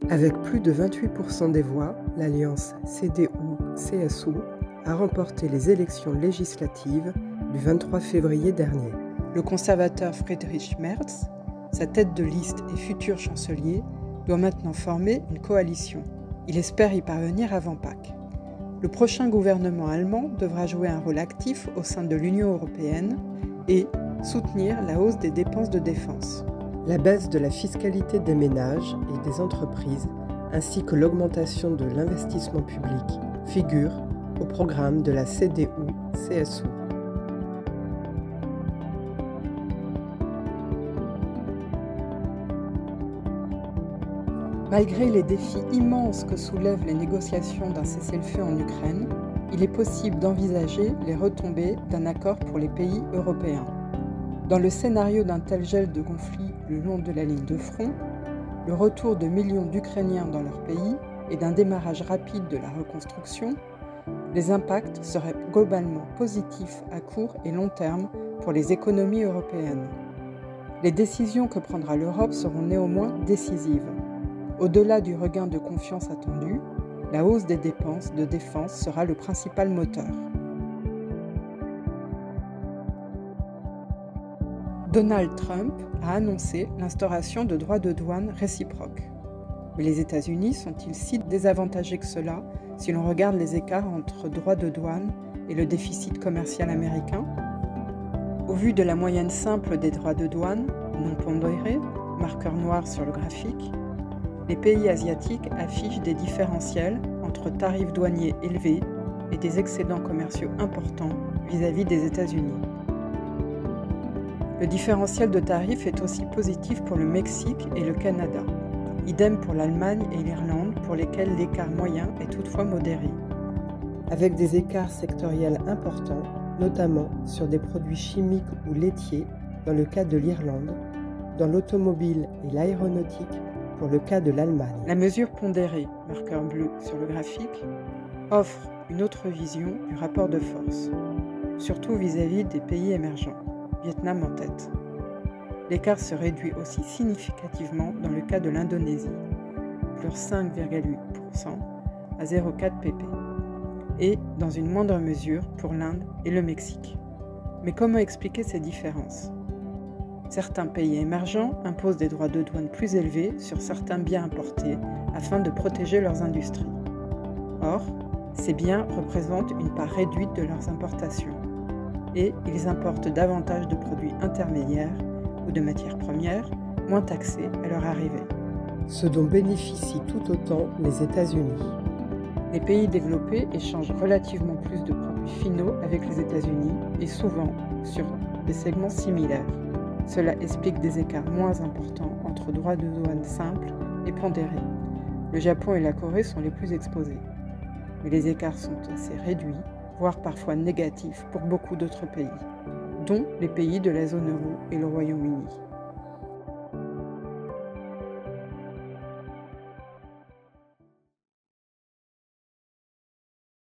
Avec plus de 28% des voix, l'alliance CDU-CSU a remporté les élections législatives du 23 février dernier. Le conservateur Friedrich Merz, sa tête de liste et futur chancelier, doit maintenant former une coalition. Il espère y parvenir avant Pâques. Le prochain gouvernement allemand devra jouer un rôle actif au sein de l'Union européenne et soutenir la hausse des dépenses de défense. La baisse de la fiscalité des ménages et des entreprises, ainsi que l'augmentation de l'investissement public, figurent au programme de la CDU-CSU. Malgré les défis immenses que soulèvent les négociations d'un cessez-le-feu en Ukraine, il est possible d'envisager les retombées d'un accord pour les pays européens. Dans le scénario d'un tel gel de conflit le long de la ligne de front, le retour de millions d'Ukrainiens dans leur pays et d'un démarrage rapide de la reconstruction, les impacts seraient globalement positifs à court et long terme pour les économies européennes. Les décisions que prendra l'Europe seront néanmoins décisives. Au-delà du regain de confiance attendu, la hausse des dépenses de défense sera le principal moteur. Donald Trump a annoncé l'instauration de droits de douane réciproques. Mais les États-Unis sont-ils si désavantagés que cela si l'on regarde les écarts entre droits de douane et le déficit commercial américain? Au vu de la moyenne simple des droits de douane, non pondérés, marqueur noir sur le graphique, les pays asiatiques affichent des différentiels entre tarifs douaniers élevés et des excédents commerciaux importants vis-à-vis des États-Unis. Le différentiel de tarifs est aussi positif pour le Mexique et le Canada. Idem pour l'Allemagne et l'Irlande, pour lesquels l'écart moyen est toutefois modéré. Avec des écarts sectoriels importants, notamment sur des produits chimiques ou laitiers, dans le cas de l'Irlande, dans l'automobile et l'aéronautique, pour le cas de l'Allemagne. La mesure pondérée, marqueur bleu sur le graphique, offre une autre vision du rapport de force, surtout vis-à-vis des pays émergents, Vietnam en tête. L'écart se réduit aussi significativement dans le cas de l'Indonésie, plus 5,8% à 0,4 pp, et dans une moindre mesure pour l'Inde et le Mexique. Mais comment expliquer ces différences ? Certains pays émergents imposent des droits de douane plus élevés sur certains biens importés afin de protéger leurs industries. Or, ces biens représentent une part réduite de leurs importations et ils importent davantage de produits intermédiaires ou de matières premières moins taxées à leur arrivée. Ce dont bénéficient tout autant les États-Unis. Les pays développés échangent relativement plus de produits finaux avec les États-Unis et souvent sur des segments similaires. Cela explique des écarts moins importants entre droits de douane simples et pondérés. Le Japon et la Corée sont les plus exposés. Mais les écarts sont assez réduits, voire parfois négatifs pour beaucoup d'autres pays, dont les pays de la zone euro et le Royaume-Uni.